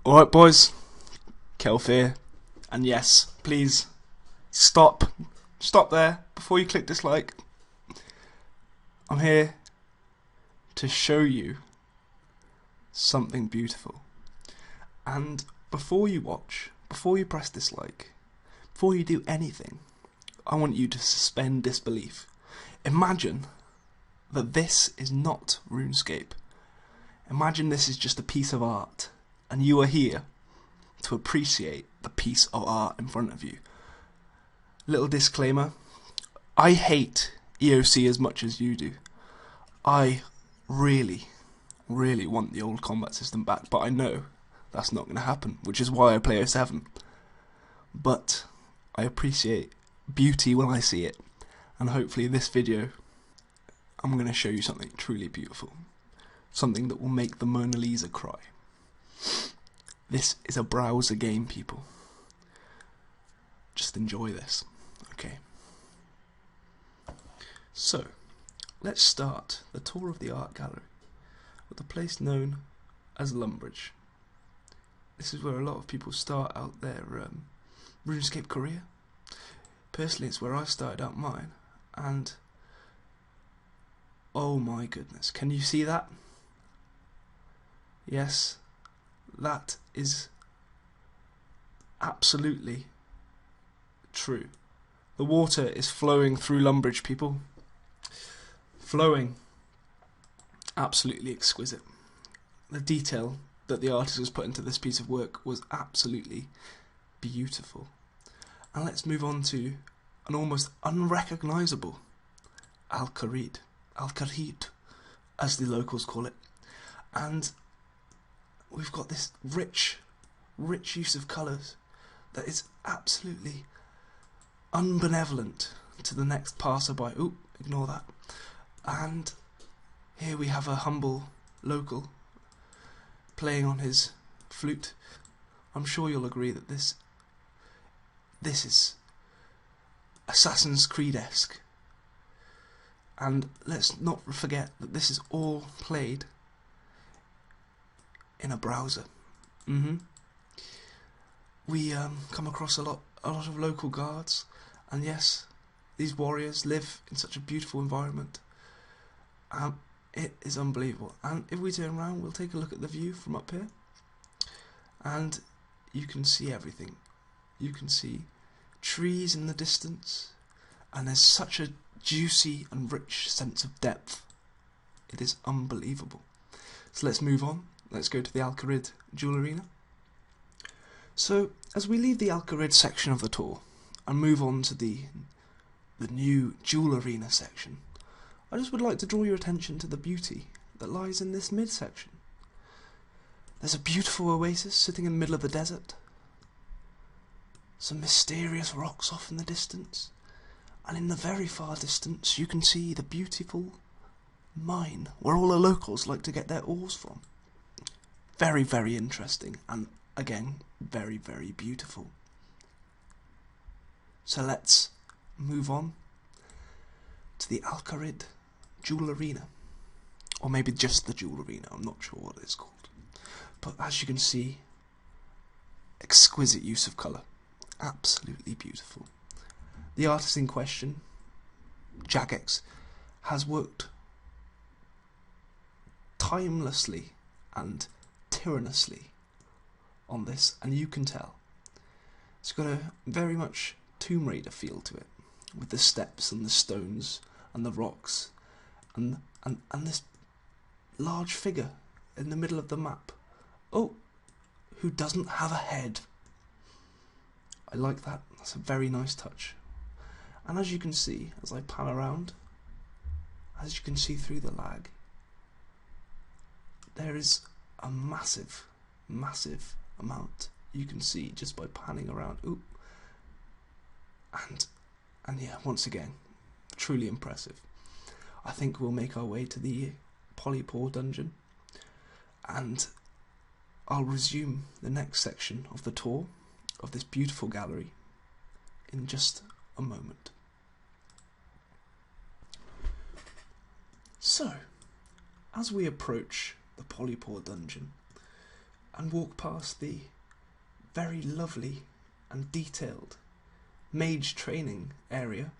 Alright boys, Celf here, and yes, please, stop there, before you click dislike. I'm here to show you something beautiful, and before you watch, before you press dislike, before you do anything, I want you to suspend disbelief. Imagine that this is not RuneScape. Imagine this is just a piece of art, and you are here to appreciate the piece of art in front of you. Little disclaimer, I hate EOC as much as you do. I really want the old combat system back, but I know that's not going to happen, which is why I play 07. But I appreciate beauty when I see it, and hopefully in this video I'm going to show you something truly beautiful. Something that will make the Mona Lisa cry. This is a browser game, people. Just enjoy this, okay? So, let's start the tour of the art gallery with a place known as Lumbridge. This is where a lot of people start out their RuneScape career. Personally, it's where I started out mine, and oh my goodness, can you see that? Yes, that is absolutely true. The water is flowing through Lumbridge, people. Flowing. Absolutely exquisite. The detail that the artist has put into this piece of work was absolutely beautiful. And let's move on to an almost unrecognisable Al-Kharid, as the locals call it. And we've got this rich use of colours that is absolutely unbenevolent to the next passerby. Oop, ignore that. And here we have a humble local playing on his flute. I'm sure you'll agree that this is Assassin's Creed-esque. And let's not forget that this is all played in a browser. We come across a lot of local guards, and yes, these warriors live in such a beautiful environment. It is unbelievable. And if we turn around, we'll take a look at the view from up here, and you can see everything. You can see trees in the distance, and there's such a juicy and rich sense of depth. It is unbelievable. So let's move on. Let's go to the Al-Kharid Jewel Arena. So, as we leave the Al-Kharid section of the tour and move on to the new Jewel Arena section, I just would like to draw your attention to the beauty that lies in this mid-section. There's a beautiful oasis sitting in the middle of the desert, some mysterious rocks off in the distance, and in the very far distance you can see the beautiful mine where all the locals like to get their ores from. Very interesting, and again, very beautiful. So let's move on to the Al-Kharid Jewel Arena, or maybe just the Jewel Arena, I'm not sure what it's called. But as you can see, exquisite use of colour, absolutely beautiful. The artist in question, Jagex, has worked timelessly and tyrannously on this, and you can tell it's got a very much Tomb Raider feel to it, with the steps and the stones and the rocks and this large figure in the middle of the map. Oh, who doesn't have a head. I like that. That's a very nice touch. And as you can see, as I pan around, as you can see through the lag, there is a massive amount you can see just by panning around. Oop. And yeah, once again, truly impressive. I think we'll make our way to the Polypore dungeon, and I'll resume the next section of the tour of this beautiful gallery in just a moment. So, as we approach the Polypore dungeon, and walk past the very lovely and detailed mage training area,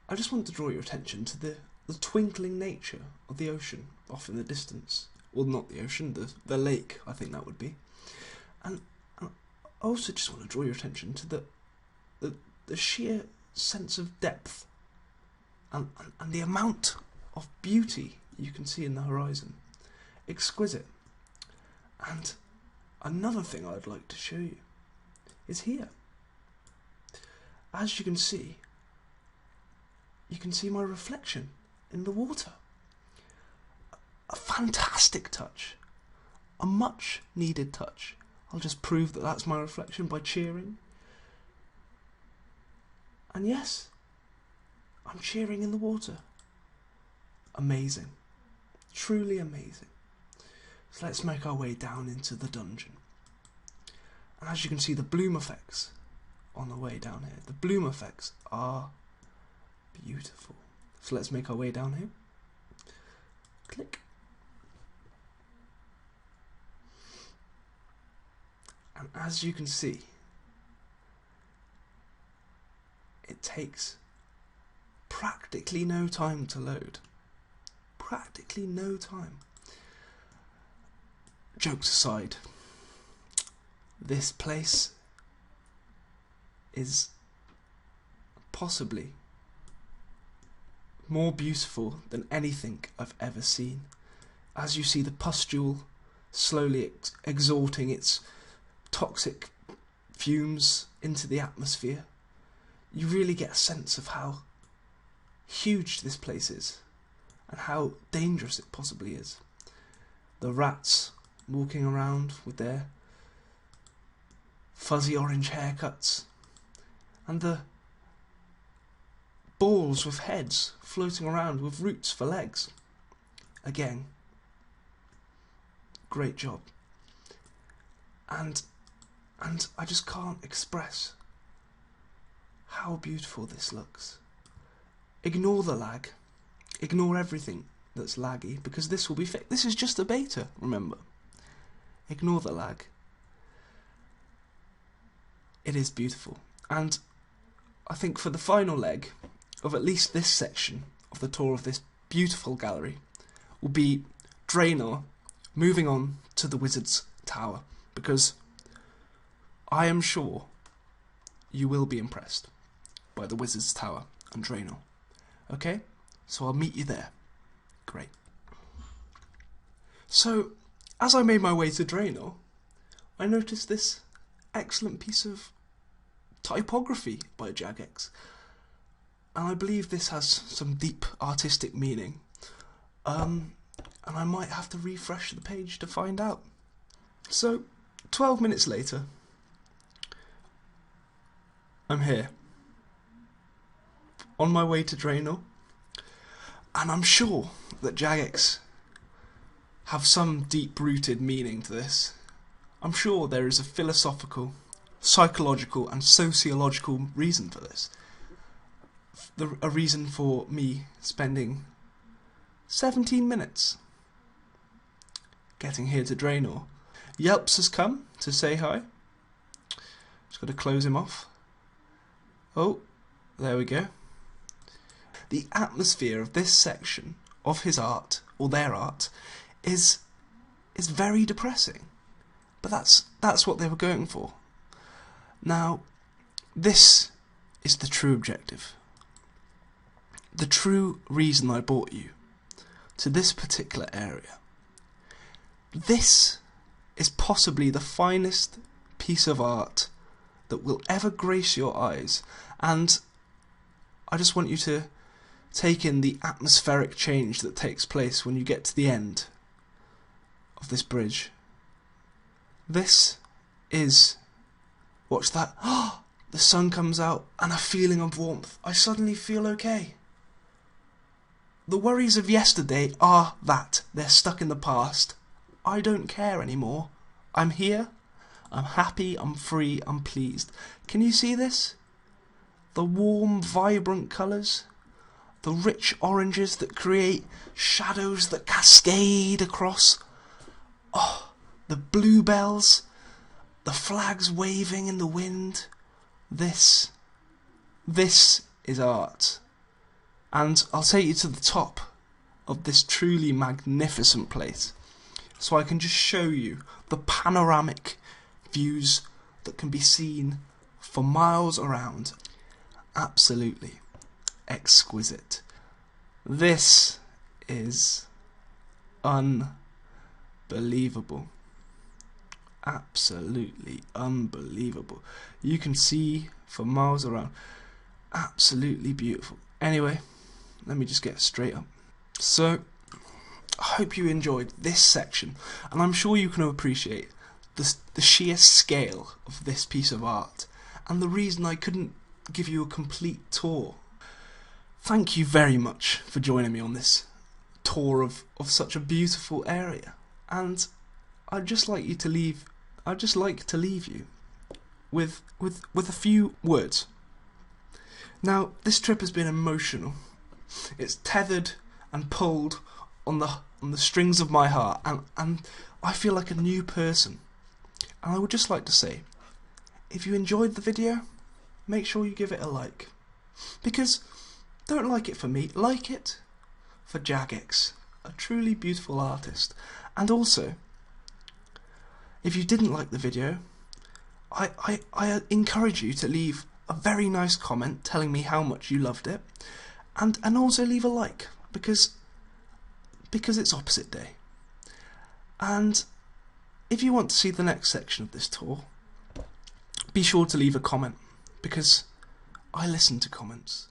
I just want to draw your attention to the twinkling nature of the ocean off in the distance. Well, not the ocean, the lake, I think that would be. And I also just want to draw your attention to the sheer sense of depth and the amount of beauty you can see in the horizon. Exquisite. And another thing I'd like to show you is here. As you can see my reflection in the water. A fantastic touch. A much needed touch. I'll just prove that that's my reflection by cheering. And yes, I'm cheering in the water. Amazing. Truly amazing. So let's make our way down into the dungeon. And as you can see, the bloom effects on the way down here. The bloom effects are beautiful. So let's make our way down here. Click. And as you can see, it takes practically no time to load. Practically no time. Jokes aside, this place is possibly more beautiful than anything I've ever seen. As you see the pustule slowly exhorting its toxic fumes into the atmosphere, you really get a sense of how huge this place is and how dangerous it possibly is. The rats walking around with their fuzzy orange haircuts, and the balls with heads floating around with roots for legs. Again, great job. And I just can't express how beautiful this looks. Ignore the lag. Ignore everything that's laggy, because this will be fixed. This is just a beta, remember. Ignore the lag. It is beautiful. And I think for the final leg of at least this section of the tour of this beautiful gallery will be Draenor moving on to the Wizard's Tower, because I am sure you will be impressed by the Wizard's Tower and Draenor. Okay? So I'll meet you there. Great. So, as I made my way to Draenor, I noticed this excellent piece of typography by Jagex. And I believe this has some deep artistic meaning. And I might have to refresh the page to find out. So, 12 minutes later, I'm here, on my way to Draenor, and I'm sure that Jagex have some deep-rooted meaning to this. I'm sure there is a philosophical, psychological and sociological reason for this. A reason for me spending 17 minutes getting here to Draenor. Yelps has come to say hi. Just got to close him off. Oh, there we go. The atmosphere of this section of his art, or their art, is very depressing. But that's what they were going for. Now, this is the true objective. The true reason I brought you to this particular area. This is possibly the finest piece of art that will ever grace your eyes, and I just want you to take in the atmospheric change that takes place when you get to the end of this bridge. This is... watch that. The sun comes out and a feeling of warmth. I suddenly feel okay. The worries of yesterday are that. They're stuck in the past. I don't care anymore. I'm here. I'm happy. I'm free. I'm pleased. Can you see this? The warm, vibrant colours. The rich oranges that create shadows that cascade across. Oh, the bluebells, the flags waving in the wind. This is art. And I'll take you to the top of this truly magnificent place so I can just show you the panoramic views that can be seen for miles around. Absolutely exquisite. This is unbelievable. Absolutely unbelievable. You can see for miles around. Absolutely beautiful. Anyway, let me just get straight up. So, I hope you enjoyed this section, and I'm sure you can appreciate the sheer scale of this piece of art, and the reason I couldn't give you a complete tour. Thank you very much for joining me on this tour of such a beautiful area, and I'd just like to leave you with a few words. Now, this trip has been emotional. It's tethered and pulled on the strings of my heart, and I feel like a new person. And I would just like to say, if you enjoyed the video, make sure you give it a like. Because don't like it for me, like it for Jagex, a truly beautiful artist. And also, if you didn't like the video, I encourage you to leave a very nice comment telling me how much you loved it, and also leave a like, because it's opposite day. And if you want to see the next section of this tour, be sure to leave a comment, because I listen to comments.